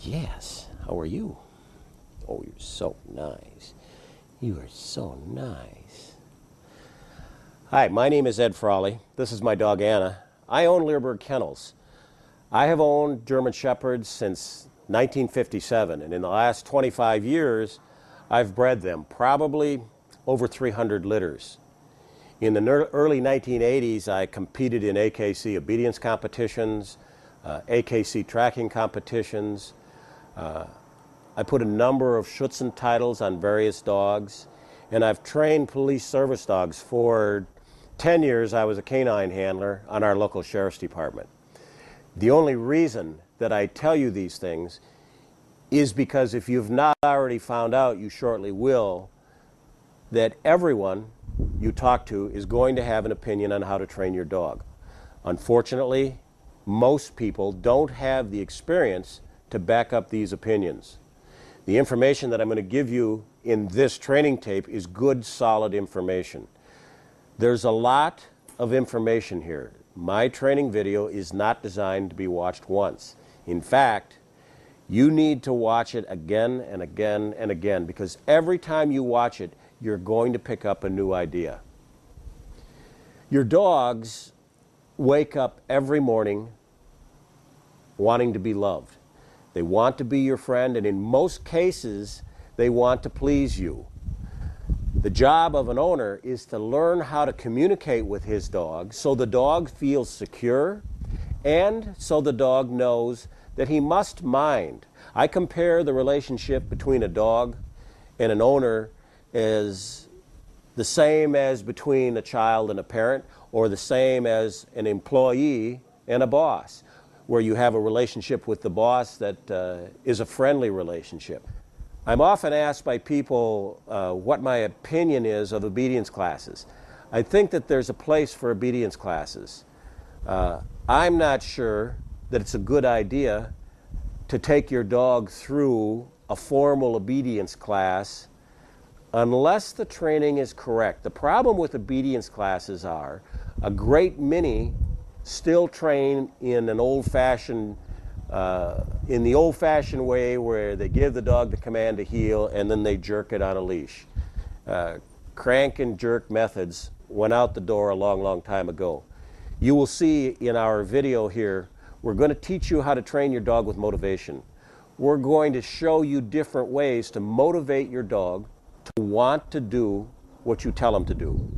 Yes, how are you? Oh, you're so nice. You are so nice. Hi, my name is Ed Frawley. This is my dog Anna. I own Leerburg Kennels. I have owned German Shepherds since 1957, and in the last 25 years, I've bred them, probably over 300 litters. In the early 1980s, I competed in AKC obedience competitions, AKC tracking competitions. I put a number of Schutzen titles on various dogs, and I've trained police service dogs. For 10 years, I was a canine handler on our local sheriff's department. The only reason that I tell you these things is because if you've not already found out, you shortly will, that everyone you talk to is going to have an opinion on how to train your dog. Unfortunately, most people don't have the experience to back up these opinions. The information that I'm going to give you in this training tape is good, solid information. There's a lot of information here. My training video is not designed to be watched once. In fact, you need to watch it again and again and again, because every time you watch it, you're going to pick up a new idea. Your dogs wake up every morning wanting to be loved. They want to be your friend, and in most cases, they want to please you. The job of an owner is to learn how to communicate with his dog so the dog feels secure and so the dog knows that he must mind. I compare the relationship between a dog and an owner as the same as between a child and a parent, or the same as an employee and a boss, where you have a relationship with the boss that is a friendly relationship. I'm often asked by people what my opinion is of obedience classes. I think that there's a place for obedience classes. I'm not sure that it's a good idea to take your dog through a formal obedience class unless the training is correct. The problem with obedience classes are a great many still train in an old-fashioned, in the old-fashioned way where they give the dog the command to heel and then they jerk it on a leash. Crank and jerk methods went out the door a long, long time ago. You will see in our video here, we're going to teach you how to train your dog with motivation. We're going to show you different ways to motivate your dog to want to do what you tell them to do.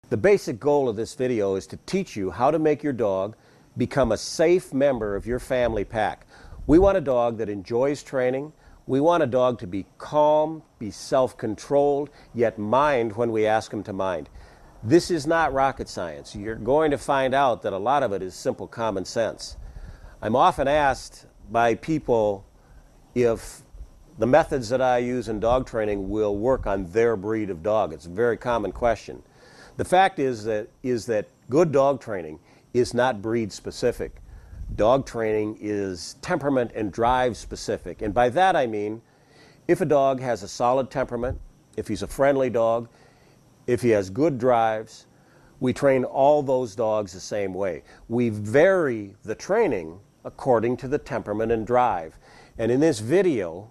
The basic goal of this video is to teach you how to make your dog become a safe member of your family pack. We want a dog that enjoys training. We want a dog to be calm, be self-controlled, yet mind when we ask him to mind. This is not rocket science. You're going to find out that a lot of it is simple common sense. I'm often asked by people if the methods that I use in dog training will work on their breed of dog. It's a very common question. The fact is that good dog training is not breed specific. Dog training is temperament and drive specific. And by that I mean, if a dog has a solid temperament, if he's a friendly dog, if he has good drives, we train all those dogs the same way. We vary the training according to the temperament and drive. And in this video,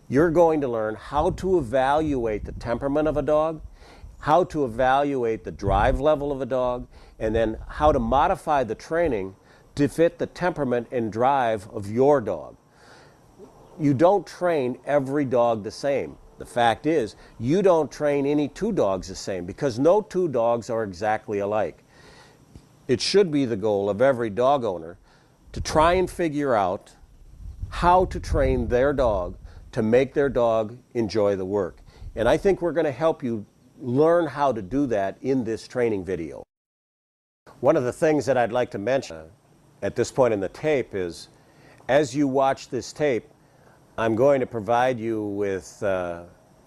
you're going to learn how to evaluate the temperament of a dog, how to evaluate the drive level of a dog, and then how to modify the training to fit the temperament and drive of your dog. You don't train every dog the same. The fact is, you don't train any two dogs the same because no two dogs are exactly alike. It should be the goal of every dog owner to try and figure out how to train their dog to make their dog enjoy the work. And I think we're going to help you learn how to do that in this training video. One of the things that I'd like to mention at this point in the tape is, as you watch this tape, I'm going to provide you with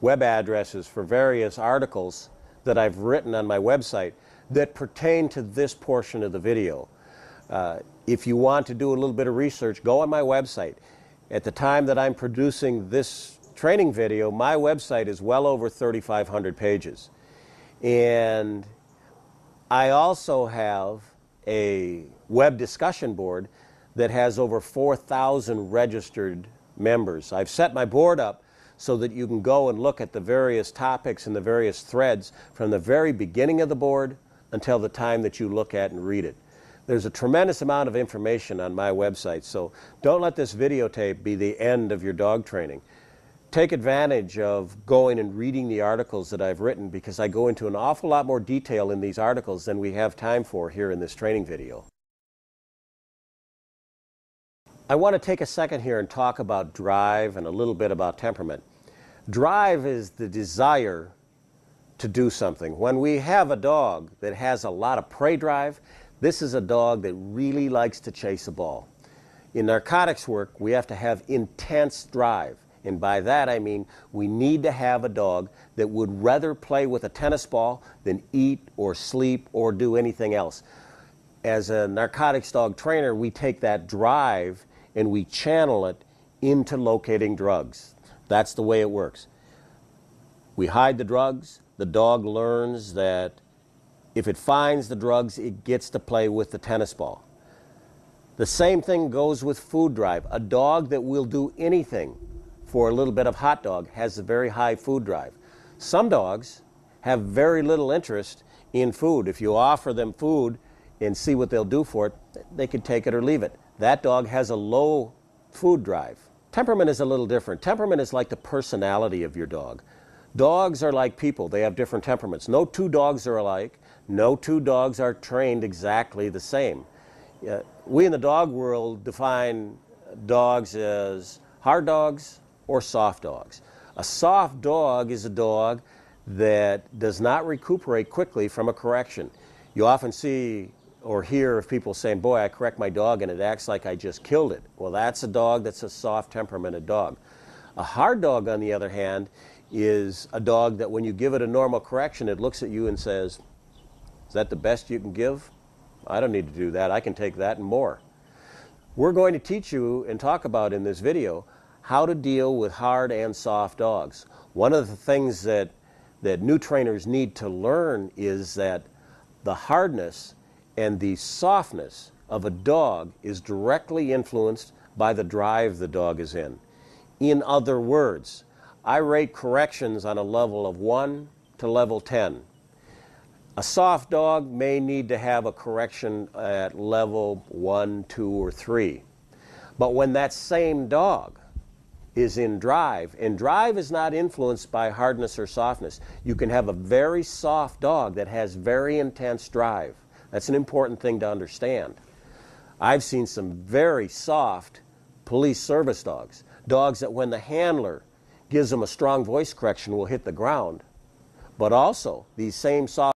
web addresses for various articles that I've written on my website that pertain to this portion of the video. If you want to do a little bit of research, go on my website. At the time that I'm producing this training video, my website is well over 3,500 pages. And I also have a web discussion board that has over 4,000 registered members. I've set my board up so that you can go and look at the various topics and the various threads from the very beginning of the board until the time that you look at and read it. There's a tremendous amount of information on my website, so don't let this videotape be the end of your dog training. Take advantage of going and reading the articles that I've written, because I go into an awful lot more detail in these articles than we have time for here in this training video. I want to take a second here and talk about drive and a little bit about temperament. Drive is the desire to do something. When we have a dog that has a lot of prey drive, this is a dog that really likes to chase a ball. In narcotics work, we have to have intense drive. And by that I mean we need to have a dog that would rather play with a tennis ball than eat or sleep or do anything else. As a narcotics dog trainer, we take that drive and we channel it into locating drugs. That's the way it works. We hide the drugs. The dog learns that if it finds the drugs, it gets to play with the tennis ball. The same thing goes with food drive. A dog that will do anything for a little bit of hot dog has a very high food drive. Some dogs have very little interest in food. If you offer them food and see what they'll do for it, they can take it or leave it. That dog has a low food drive. Temperament is a little different. Temperament is like the personality of your dog. Dogs are like people. They have different temperaments. No two dogs are alike. No two dogs are trained exactly the same. We in the dog world define dogs as hard dogs or soft dogs. A soft dog is a dog that does not recuperate quickly from a correction. You often see or hear of people saying, boy, I correct my dog and it acts like I just killed it. Well, that's a dog that's a soft temperamented dog. A hard dog, on the other hand, is a dog that when you give it a normal correction, it looks at you and says, is that the best you can give? I don't need to do that. I can take that and more. We're going to teach you and talk about in this video how to deal with hard and soft dogs. One of the things that new trainers need to learn is that the hardness and the softness of a dog is directly influenced by the drive the dog is in. In other words, I rate corrections on a level of 1 to level 10. A soft dog may need to have a correction at level 1, 2, or 3. But when that same dog is in drive, and drive is not influenced by hardness or softness, you can have a very soft dog that has very intense drive. That's an important thing to understand. I've seen some very soft police service dogs, dogs that when the handler gives them a strong voice correction will hit the ground. But also, these same soft